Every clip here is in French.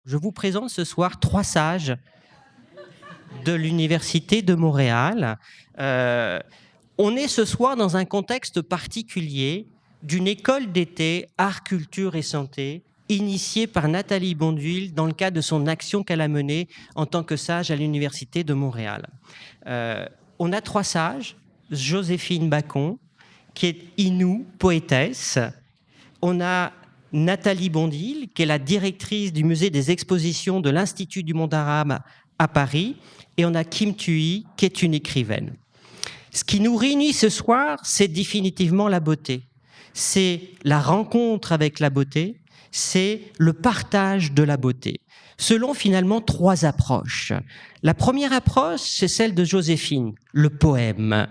Je vous présente ce soir 3 sages de l'Université de Montréal. On est ce soir dans un contexte particulier d'une école d'été Art, Culture et Santé, initiée par Nathalie Bonduil dans le cadre de son action qu'elle a menée en tant que sage à l'Université de Montréal. On a 3 sages, Joséphine Bacon, qui est Innu, poétesse. On a Nathalie Bonduil, qui est la directrice du musée des expositions de l'Institut du monde arabe à Paris. Et on a Kim Thuy, qui est une écrivaine. Ce qui nous réunit ce soir, c'est définitivement la beauté. C'est la rencontre avec la beauté, c'est le partage de la beauté, selon finalement 3 approches. La première approche, c'est celle de Joséphine, le poème,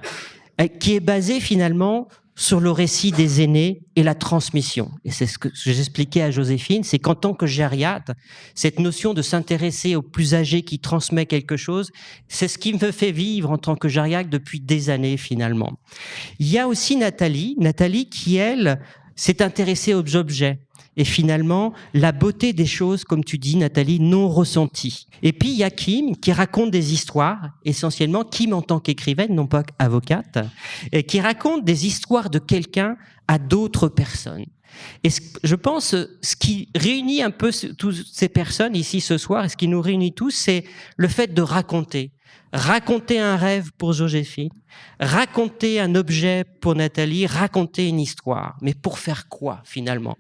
qui est basé finalement sur le récit des aînés et la transmission. Et c'est ce que j'expliquais à Joséphine, c'est qu'en tant que gériatre, cette notion de s'intéresser aux plus âgés qui transmet quelque chose, c'est ce qui me fait vivre en tant que gériatre depuis des années finalement. Il y a aussi Nathalie qui, elle, s'est intéressée aux objets. Et finalement, la beauté des choses, comme tu dis, Nathalie, non ressenties. Et puis, il y a Kim qui raconte des histoires, essentiellement Kim en tant qu'écrivaine, non pas avocate, et qui raconte des histoires de quelqu'un à d'autres personnes. Et je pense, ce qui réunit un peu toutes ces personnes ici ce soir, et ce qui nous réunit tous, c'est le fait de raconter. Raconter un rêve pour Joséphine, raconter un objet pour Nathalie, raconter une histoire. Mais pour faire quoi, finalement?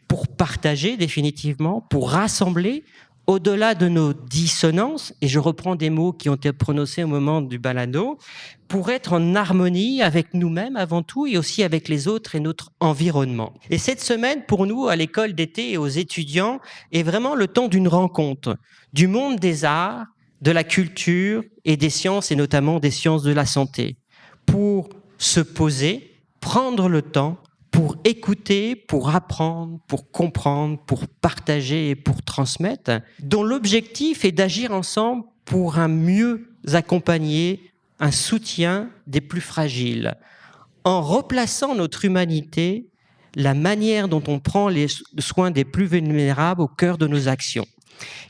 Pour partager, définitivement, pour rassembler, au-delà de nos dissonances, et je reprends des mots qui ont été prononcés au moment du balado, pour être en harmonie avec nous-mêmes avant tout, et aussi avec les autres et notre environnement. Et cette semaine, pour nous, à l'école d'été et aux étudiants, est vraiment le temps d'une rencontre du monde des arts, de la culture et des sciences, et notamment des sciences de la santé, pour se poser, prendre le temps, pour écouter, pour apprendre, pour comprendre, pour partager et pour transmettre, dont l'objectif est d'agir ensemble pour un mieux accompagner, un soutien des plus fragiles, en replaçant notre humanité, la manière dont on prend les soins des plus vulnérables au cœur de nos actions.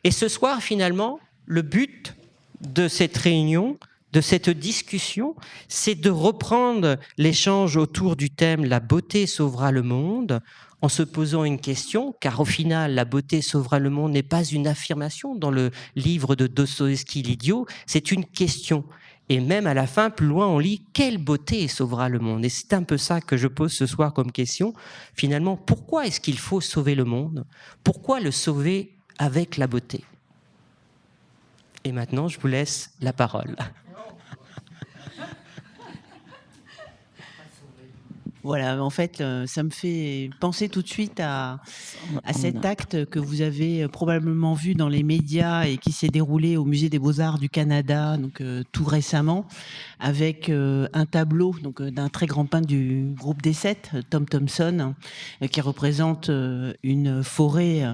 Et ce soir, finalement, le but de cette réunion, de cette discussion, c'est de reprendre l'échange autour du thème « La beauté sauvera le monde » en se posant une question, car au final, la beauté sauvera le monde n'est pas une affirmation dans le livre de Dostoïevski, L'Idiot, c'est une question. Et même à la fin, plus loin, on lit « Quelle beauté sauvera le monde ?» Et c'est un peu ça que je pose ce soir comme question. Finalement, pourquoi est-ce qu'il faut sauver le monde? Pourquoi le sauver avec la beauté? Et maintenant, je vous laisse la parole. Voilà, en fait, ça me fait penser tout de suite à cet acte que vous avez probablement vu dans les médias et qui s'est déroulé au Musée des Beaux-Arts du Canada, donc tout récemment, avec un tableau donc d'un très grand peintre du groupe des Sept, Tom Thomson, qui représente une forêt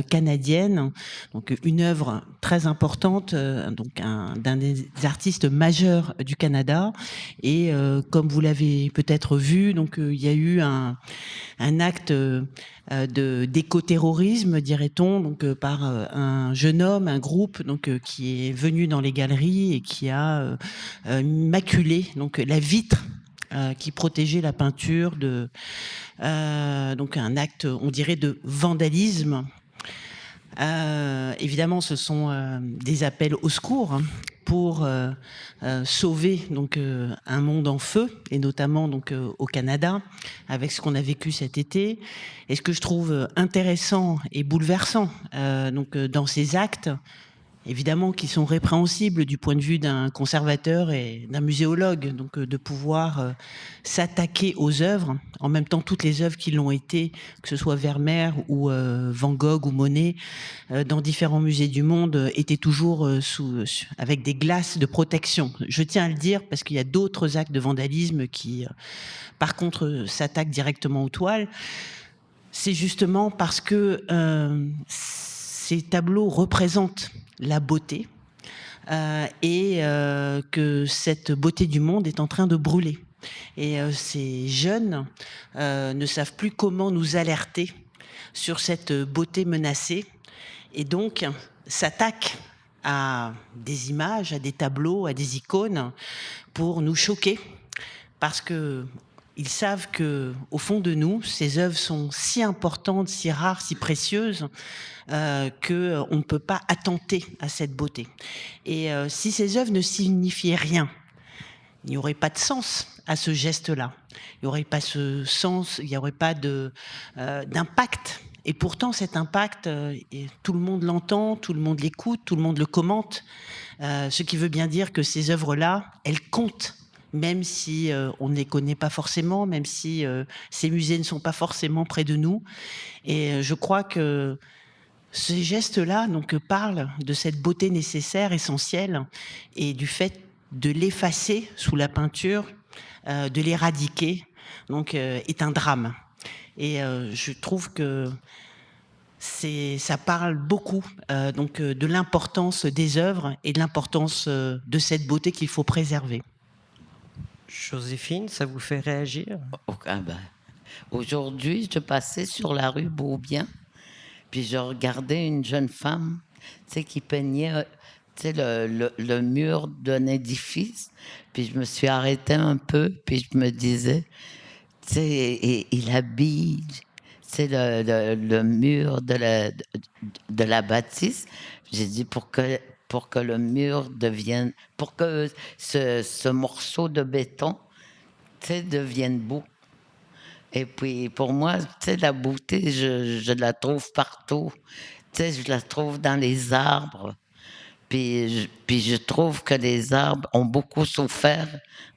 canadienne, donc une œuvre très importante, donc d'un des artistes majeurs du Canada. Et comme vous l'avez peut-être vu, donc il y a eu un acte d'écoterrorisme, dirait-on, donc par un jeune homme, un groupe donc qui est venu dans les galeries et qui a maculé donc la vitre qui protégeait la peinture de donc un acte, on dirait, de vandalisme. Évidemment, ce sont des appels au secours pour sauver donc un monde en feu, et notamment donc au Canada, avec ce qu'on a vécu cet été. Et ce que je trouve intéressant et bouleversant donc dans ces actes, évidemment, qui sont répréhensibles du point de vue d'un conservateur et d'un muséologue, donc de pouvoir s'attaquer aux œuvres, en même temps toutes les œuvres qui l'ont été, que ce soit Vermeer ou Van Gogh ou Monet, dans différents musées du monde, étaient toujours avec des glaces de protection. Je tiens à le dire parce qu'il y a d'autres actes de vandalisme qui, par contre, s'attaquent directement aux toiles. C'est justement parce que ces tableaux représentent la beauté et que cette beauté du monde est en train de brûler. Et ces jeunes ne savent plus comment nous alerter sur cette beauté menacée. et donc s'attaquent à des images, à des tableaux, à des icônes pour nous choquer, parce que ils savent que, au fond de nous, ces œuvres sont si importantes, si rares, si précieuses, que on ne peut pas attenter à cette beauté. Et si ces œuvres ne signifiaient rien, il n'y aurait pas de sens à ce geste-là. Il n'y aurait pas ce sens, il n'y aurait pas d'impact. Et pourtant, cet impact, tout le monde l'entend, tout le monde l'écoute, tout le monde le commente. Ce qui veut bien dire que ces œuvres-là, elles comptent, même si on ne les connaît pas forcément, même si ces musées ne sont pas forcément près de nous. Et je crois que ces gestes-là donc parlent de cette beauté nécessaire, essentielle, et du fait de l'effacer sous la peinture, de l'éradiquer, donc est un drame. Et je trouve que ça parle beaucoup donc de l'importance des œuvres et de l'importance de cette beauté qu'il faut préserver. Joséphine, ça vous fait réagir? Aujourd'hui, je passais sur la rue Beaubien, puis je regardais une jeune femme, qui peignait, le mur d'un édifice. Puis je me suis arrêtée un peu, puis je me disais, il habille, le mur de la bâtisse. J'ai dit pour que le mur devienne, pour que ce morceau de béton, devienne beau. Et puis, pour moi, la beauté, je la trouve partout. Je la trouve dans les arbres. Puis je trouve que les arbres ont beaucoup souffert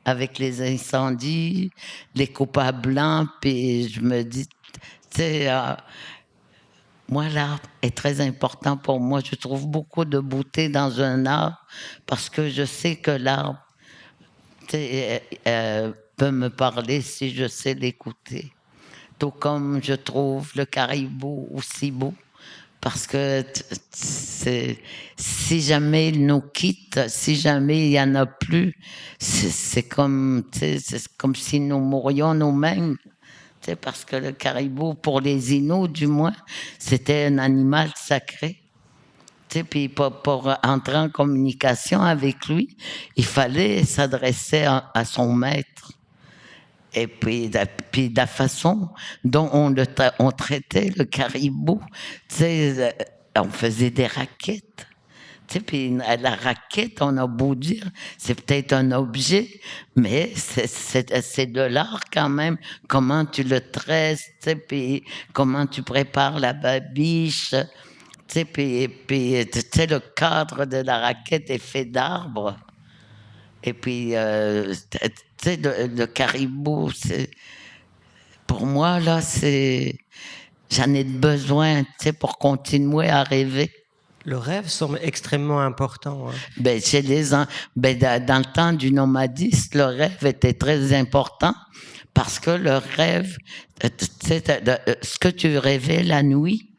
avec les incendies, les coupes à blanc. Puis je me dis, moi, l'arbre est très important pour moi. Je trouve beaucoup de beauté dans un arbre parce que je sais que l'arbre peut me parler si je sais l'écouter. Tout comme je trouve le caribou aussi beau, parce que si jamais il nous quitte, si jamais il n'y en a plus, c'est comme si nous mourions nous-mêmes. Parce que le caribou, pour les Inuits du moins, c'était un animal sacré. Puis pour entrer en communication avec lui, il fallait s'adresser à son maître. Et puis de la façon dont on traitait le caribou, on faisait des raquettes. Puis la raquette, on a beau dire, c'est peut-être un objet, mais c'est de l'art quand même. Comment tu le tresses, puis comment tu prépares la babiche. Puis le cadre de la raquette est fait d'arbres. Et puis, le caribou, pour moi, là, j'en ai besoin, pour continuer à rêver. Le rêve semble extrêmement important. Hein. Dans le temps du nomadisme, le rêve était très important parce que le rêve, ce que tu rêvais la nuit,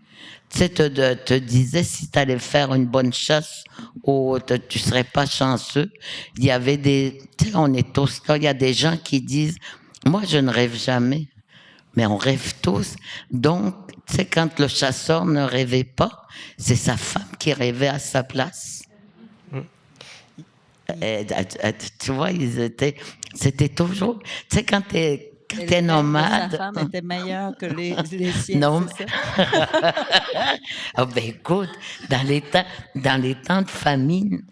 te disais si tu allais faire une bonne chasse ou tu serais pas chanceux. Il y avait on est tous là, il y a des gens qui disent, moi je ne rêve jamais, mais on rêve tous. Donc, quand le chasseur ne rêvait pas, c'est sa femme qui rêvait à sa place. Et, tu vois, c'était toujours, quand t'es nomade. Sa femme était meilleure que les siennes. Non, écoute, dans les temps de famine,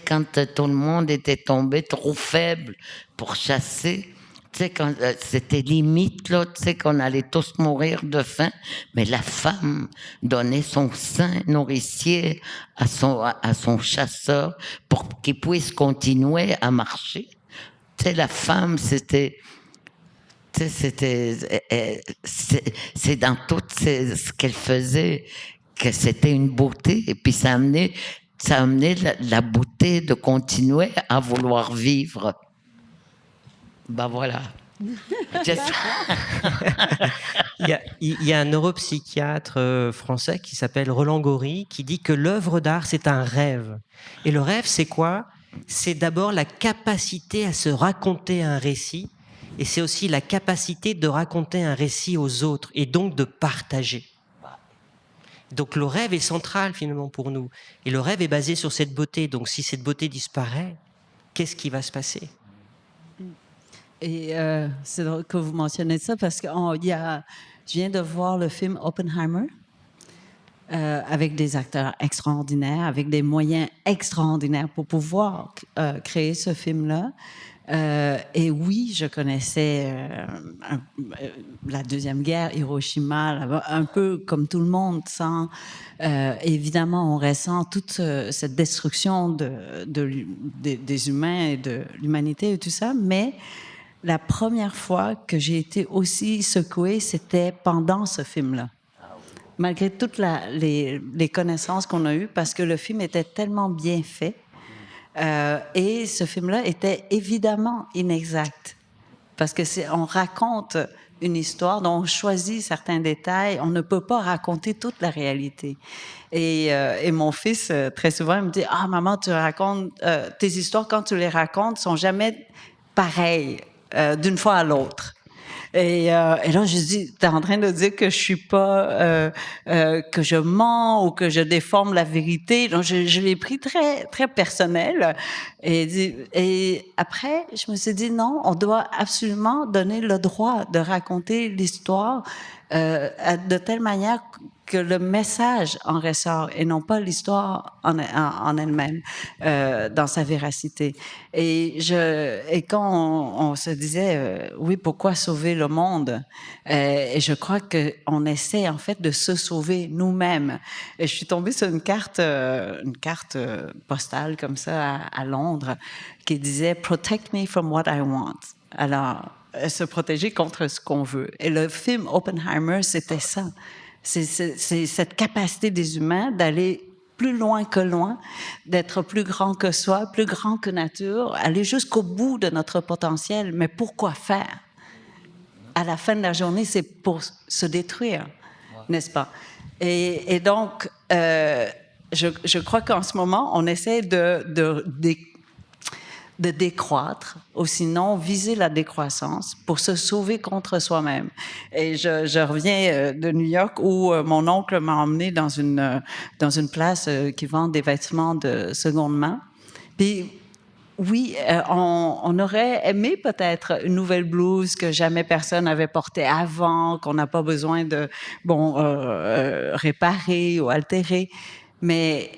quand tout le monde était tombé trop faible pour chasser, quand c'était limite, là, qu'on allait tous mourir de faim, mais la femme donnait son sein nourricier à son chasseur pour qu'il puisse continuer à marcher. La femme, c'est dans tout ce qu'elle faisait que c'était une beauté, et puis ça amenait la beauté de continuer à vouloir vivre. Ben voilà. Il y a un neuropsychiatre français qui s'appelle Roland Gori qui dit que l'œuvre d'art, c'est un rêve. Et le rêve, c'est quoi? C'est d'abord la capacité à se raconter un récit, et c'est aussi la capacité de raconter un récit aux autres, et donc de partager. Donc le rêve est central finalement pour nous. Et le rêve est basé sur cette beauté. Donc si cette beauté disparaît, qu'est-ce qui va se passer? Et c'est drôle que vous mentionnez ça parce que je viens de voir le film Oppenheimer avec des acteurs extraordinaires, avec des moyens extraordinaires pour pouvoir créer ce film-là. Et oui, je connaissais la Deuxième Guerre, Hiroshima, un peu comme tout le monde. Évidemment, on ressent toute cette destruction des humains et de l'humanité et tout ça, mais la première fois que j'ai été aussi secouée, c'était pendant ce film-là. Malgré toutes les connaissances qu'on a eues, parce que le film était tellement bien fait. Et ce film-là était évidemment inexact. Parce que on raconte une histoire dont on choisit certains détails. On ne peut pas raconter toute la réalité. Et mon fils, très souvent, il me dit « Ah, maman, tu racontes... tes histoires, quand tu les racontes, sont jamais pareilles d'une fois à l'autre. » Et là, je dis, t'es en train de dire que je suis pas, que je mens ou que je déforme la vérité. Donc, je l'ai pris très, très personnel. Et après, je me suis dit, non, on doit absolument donner le droit de raconter l'histoire de telle manière que le message en ressort et non pas l'histoire en elle-même, dans sa véracité. Et quand on se disait, oui, pourquoi sauver le monde? Et je crois qu'on essaie en fait de se sauver nous-mêmes. Et je suis tombée sur une carte postale comme ça à Londres qui disait « Protect me from what I want ». Alors, se protéger contre ce qu'on veut. Et le film Oppenheimer, c'était ça. C'est cette capacité des humains d'aller plus loin que loin, d'être plus grand que soi, plus grand que nature, aller jusqu'au bout de notre potentiel. Mais pourquoi faire? À la fin de la journée, c'est pour se détruire, n'est-ce pas? Et donc, je crois qu'en ce moment, on essaie de décroître, ou sinon viser la décroissance pour se sauver contre soi-même. Et je reviens de New York où mon oncle m'a emmené dans une place qui vend des vêtements de seconde main. Puis oui, on aurait aimé peut-être une nouvelle blouse que jamais personne n'avait portée avant, qu'on n'a pas besoin de réparer ou altérer, mais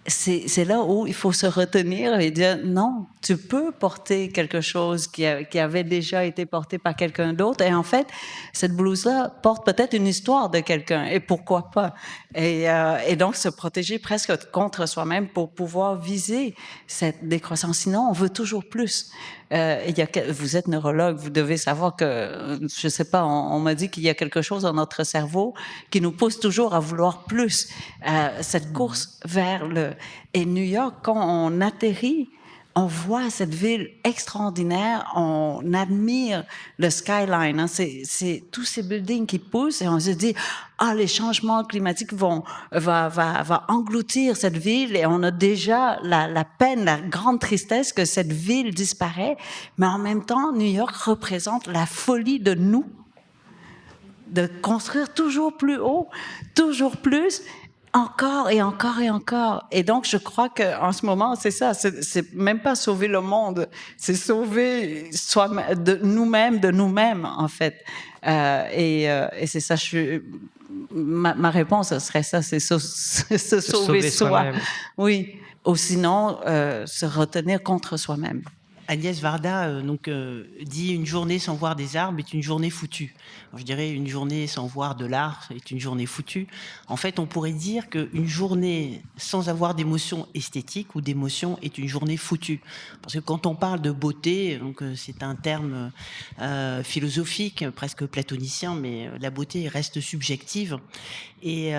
c'est là où il faut se retenir et dire non, tu peux porter quelque chose qui avait déjà été porté par quelqu'un d'autre. Et en fait, cette blouse-là porte peut-être une histoire de quelqu'un. Et pourquoi pas? Et donc, se protéger presque contre soi-même pour pouvoir viser cette décroissance. Sinon, on veut toujours plus. Vous êtes neurologue, vous devez savoir que, je sais pas, on m'a dit qu'il y a quelque chose dans notre cerveau qui nous pousse toujours à vouloir plus. Cette course vers Et New York, quand on atterrit, on voit cette ville extraordinaire, on admire le skyline, hein, c'est tous ces buildings qui poussent et on se dit les changements climatiques vont engloutir cette ville et on a déjà la peine, la grande tristesse que cette ville disparaît, mais en même temps New York représente la folie de nous de construire toujours plus haut, toujours plus. Encore et encore et encore. Et donc, je crois qu'en ce moment, c'est ça. C'est même pas sauver le monde, c'est sauver de nous-mêmes, en fait. Et c'est ça. Ma réponse serait ça, c'est se sauver soi. Oui. Ou sinon, se retenir contre soi-même. Agnès Varda dit une journée sans voir des arbres est une journée foutue. Alors, je dirais une journée sans voir de l'art est une journée foutue. En fait, on pourrait dire qu'une journée sans avoir d'émotion esthétique ou d'émotion est une journée foutue. Parce que quand on parle de beauté, donc c'est un terme philosophique, presque platonicien, mais la beauté reste subjective. Et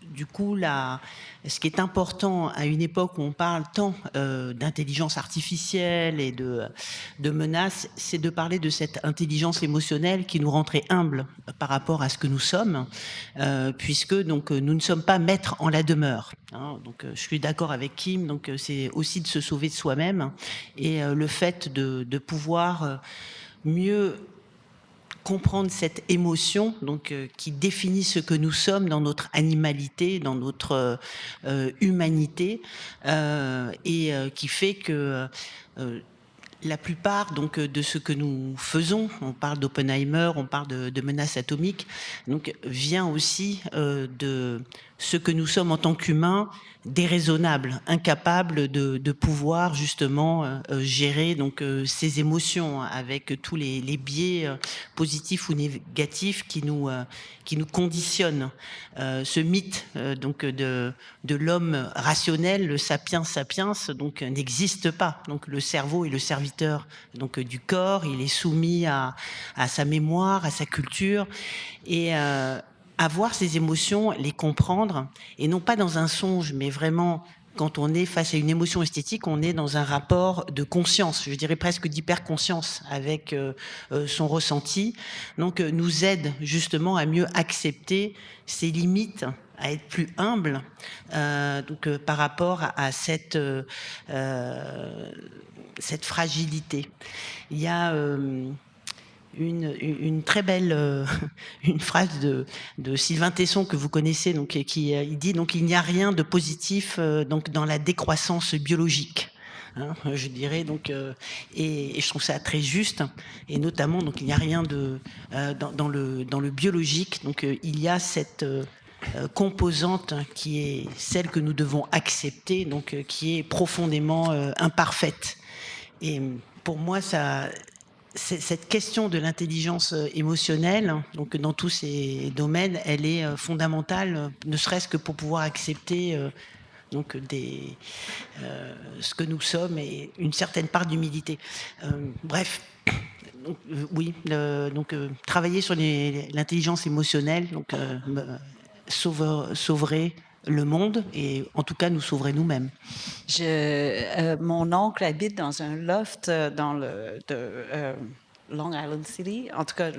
du coup, ce qui est important à une époque où on parle tant d'intelligence artificielle et de menaces, c'est de parler de cette intelligence émotionnelle qui nous rendrait humbles par rapport à ce que nous sommes, puisque donc nous ne sommes pas maîtres en la demeure. Hein, donc je suis d'accord avec Kim. Donc c'est aussi de se sauver de soi-même et le fait de pouvoir mieux comprendre cette émotion, donc qui définit ce que nous sommes dans notre animalité, dans notre humanité, et qui fait que la plupart donc de ce que nous faisons, on parle d'Oppenheimer, on parle de menaces atomiques, donc vient aussi de ce que nous sommes en tant qu'humains, déraisonnables, incapables de pouvoir justement gérer donc ces émotions avec tous les biais positifs ou négatifs qui nous conditionnent. Ce mythe donc de l'homme rationnel, le sapiens sapiens, donc n'existe pas. Donc le cerveau est le serviteur donc du corps, il est soumis à sa mémoire, à sa culture, et avoir ces émotions, les comprendre, et non pas dans un songe, mais vraiment quand on est face à une émotion esthétique, on est dans un rapport de conscience, je dirais presque d'hyperconscience avec son ressenti, donc nous aide justement à mieux accepter ses limites, à être plus humble par rapport à cette fragilité. Il y a une très belle une phrase de Sylvain Tesson que vous connaissez, donc il dit donc il n'y a rien de positif donc dans la décroissance biologique. Hein, je dirais donc et je trouve ça très juste, et notamment donc il n'y a rien de dans le biologique, donc il y a cette composante qui est celle que nous devons accepter, donc qui est profondément imparfaite. Et pour moi, cette question de l'intelligence émotionnelle, donc dans tous ces domaines, elle est fondamentale, ne serait-ce que pour pouvoir accepter donc ce que nous sommes, et une certaine part d'humilité. Bref. Donc, oui, travailler sur l'intelligence émotionnelle, donc sauverait le monde, et en tout cas nous sauverait nous-mêmes. Mon oncle habite dans un loft dans Long Island City. En tout cas,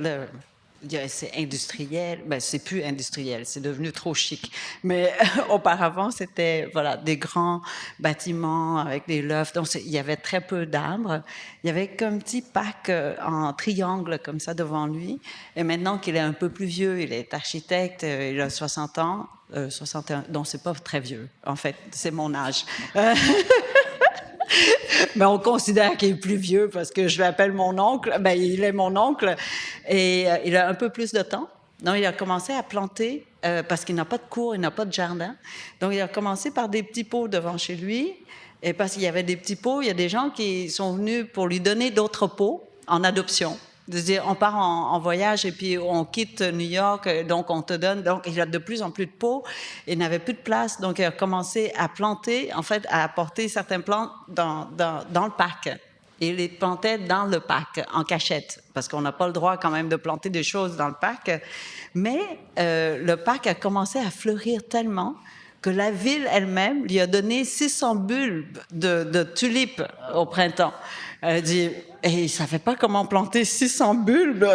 c'est industriel. Ben, c'est plus industriel, c'est devenu trop chic. Mais auparavant, c'était des grands bâtiments avec des lofts. Donc, il y avait très peu d'arbres. Il y avait qu'un petit parc en triangle comme ça devant lui. Et maintenant qu'il est un peu plus vieux, il est architecte, il a 60 ans. 61, non, c'est pas très vieux, en fait, c'est mon âge. Mais on considère qu'il est plus vieux parce que je l'appelle mon oncle. Ben, il est mon oncle, et il a un peu plus de temps. Donc, il a commencé à planter parce qu'il n'a pas de cour, il n'a pas de jardin. Donc, il a commencé par des petits pots devant chez lui. Et parce qu'il y avait des petits pots, il y a des gens qui sont venus pour lui donner d'autres pots en adoption. De se dire, on part en voyage et puis on quitte New York, donc on te donne. Donc, il a de plus en plus de pots. Il n'avait plus de place, donc il a commencé à planter, en fait, à apporter certaines plantes dans le parc. Et il les plantait dans le parc, en cachette, parce qu'on n'a pas le droit quand même de planter des choses dans le parc. Mais le parc a commencé à fleurir tellement que la ville elle-même lui a donné 600 bulbes de tulipes au printemps. Elle a dit, il ne savait pas comment planter 600 bulbes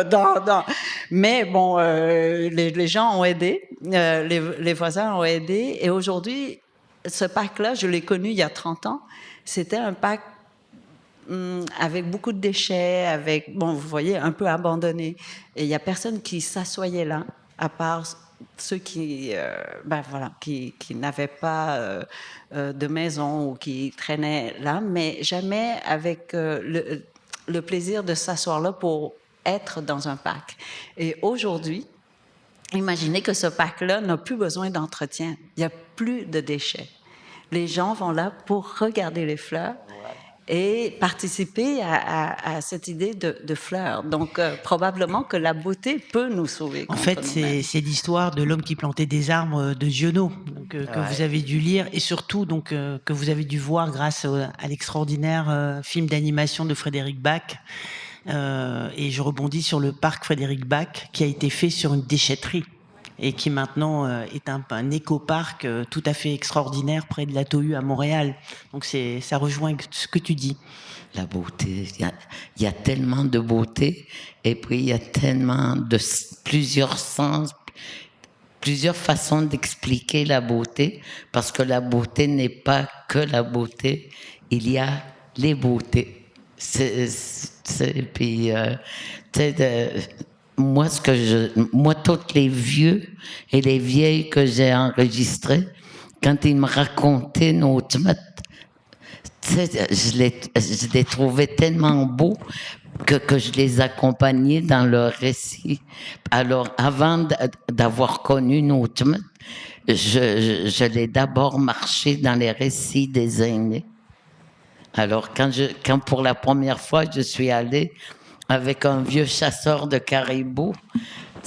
Mais bon, les gens ont aidé, les voisins ont aidé. Et aujourd'hui, ce parc-là, je l'ai connu il y a 30 ans. C'était un parc avec beaucoup de déchets, vous voyez, un peu abandonné. Et il n'y a personne qui s'assoyait là, à part ceux qui n'avaient pas de maison ou qui traînaient là, mais jamais avec le plaisir de s'asseoir là pour être dans un parc. Et aujourd'hui, imaginez que ce parc-là n'a plus besoin d'entretien. Il n'y a plus de déchets. Les gens vont là pour regarder les fleurs et participer à cette idée de fleurs. Donc, probablement que la beauté peut nous sauver. En fait, c'est l'histoire de l'homme qui plantait des arbres de Giono, donc, que vous avez dû lire, et surtout donc, que vous avez dû voir grâce à l'extraordinaire film d'animation de Frédéric Bach. Et je rebondis sur le parc Frédéric Bach, qui a été fait sur une déchetterie, et qui maintenant est un éco-parc tout à fait extraordinaire près de la Tohu à Montréal. Donc ça rejoint ce que tu dis. La beauté, il y a tellement de beauté, et puis il y a tellement de plusieurs sens, plusieurs façons d'expliquer la beauté, parce que la beauté n'est pas que la beauté, il y a les beautés. Puis, moi, tous les vieux et les vieilles que j'ai enregistrés, quand ils me racontaient nos mythes, je les trouvais tellement beaux que je les accompagnais dans leur récit. Alors, avant d'avoir connu nos mythes, je l'ai d'abord marché dans les récits des aînés. Alors, quand pour la première fois, je suis allée avec un vieux chasseur de caribous,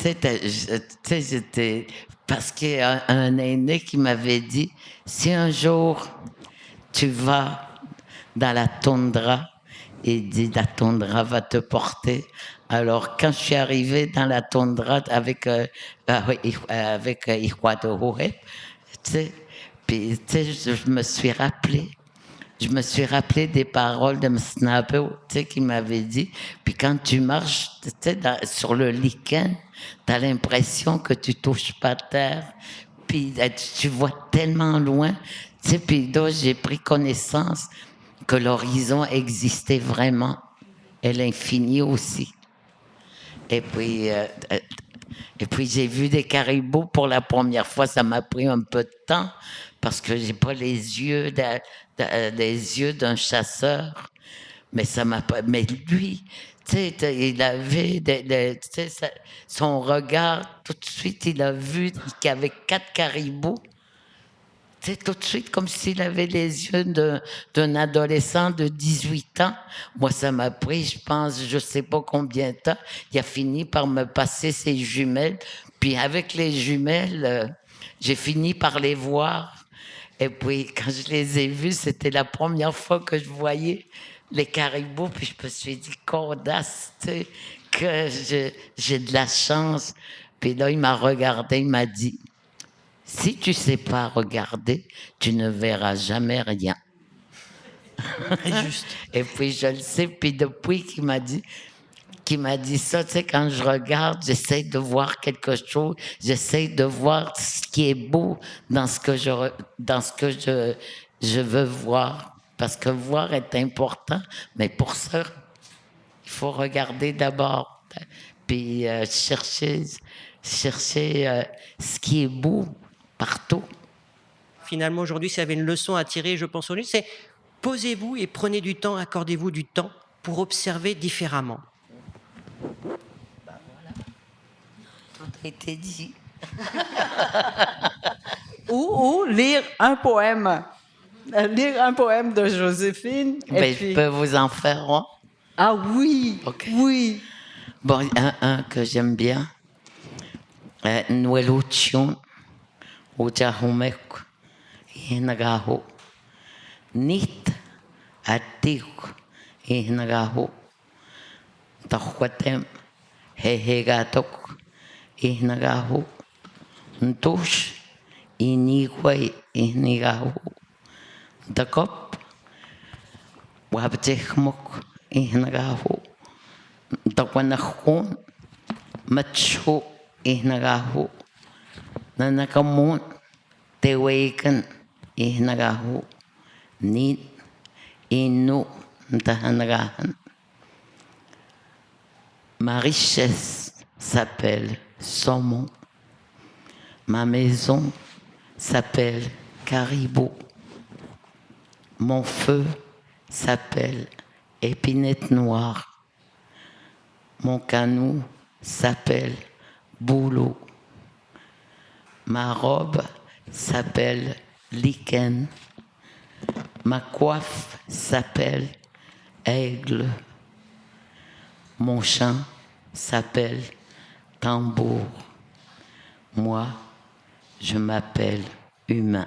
j'étais... Parce qu'il y a un aîné qui m'avait dit, si un jour tu vas dans la toundra, il dit, la toundra va te porter. Alors, quand je suis arrivée dans la toundra avec Ihuatouhoué, puis je me suis rappelé. Je me suis rappelé des paroles de Msnapé, qui m'avait dit, puis quand tu marches, sur le lichen, tu as l'impression que tu touches pas terre, puis tu vois tellement loin, puis là, j'ai pris connaissance que l'horizon existait vraiment, et l'infini aussi. Et puis j'ai vu des caribous pour la première fois. Ça m'a pris un peu de temps parce que j'ai pas les yeux d'un chasseur. Mais ça m'a pas. Mais lui, il avait son regard. Tout de suite, il a vu qu'il y avait 4 caribous. Tout de suite, comme s'il avait les yeux d'un adolescent de 18 ans. Moi, ça m'a pris, je pense, je sais pas combien de temps. Il a fini par me passer ses jumelles. Puis avec les jumelles, j'ai fini par les voir. Et puis, quand je les ai vus, c'était la première fois que je voyais les caribous. Puis je me suis dit, qu'audace, que j'ai de la chance. Puis là, il m'a regardé, il m'a dit, si tu sais pas regarder, tu ne verras jamais rien. Juste. Et puis je le sais, puis depuis qu'il m'a dit ça, quand je regarde, j'essaie de voir quelque chose, j'essaie de voir ce qui est beau dans ce que je veux voir, parce que voir est important, mais pour ça, il faut regarder d'abord, puis chercher ce qui est beau partout. Finalement, aujourd'hui, s'il y avait une leçon à tirer, je pense, aujourd'hui, c'est posez-vous et prenez du temps, accordez-vous du temps pour observer différemment. Ben voilà. Tout a été dit. Ou lire un poème. Lire un poème de Joséphine. Ben, je peux vous en faire un. Ah oui, Okay. oui. Bon, un que j'aime bien. Nuelution, Ojahumek, Inagaho. Nit, Atik, Inagaho. Tahuatem, Hehegatok, Inagaho. Ntush, Inigway, Inagaho. Dakop, Wabtechmok, Inagaho. Tawanahon, Macho, Inagaho. Nanakamun, Tewaken, Inagaho. Ni, Inu, Ntahanagahan. Ma richesse s'appelle saumon. Ma maison s'appelle caribou. Mon feu s'appelle épinette noire. Mon canot s'appelle bouleau. Ma robe s'appelle lichen. Ma coiffe s'appelle aigle. Mon chant s'appelle tambour. Moi, je m'appelle humain.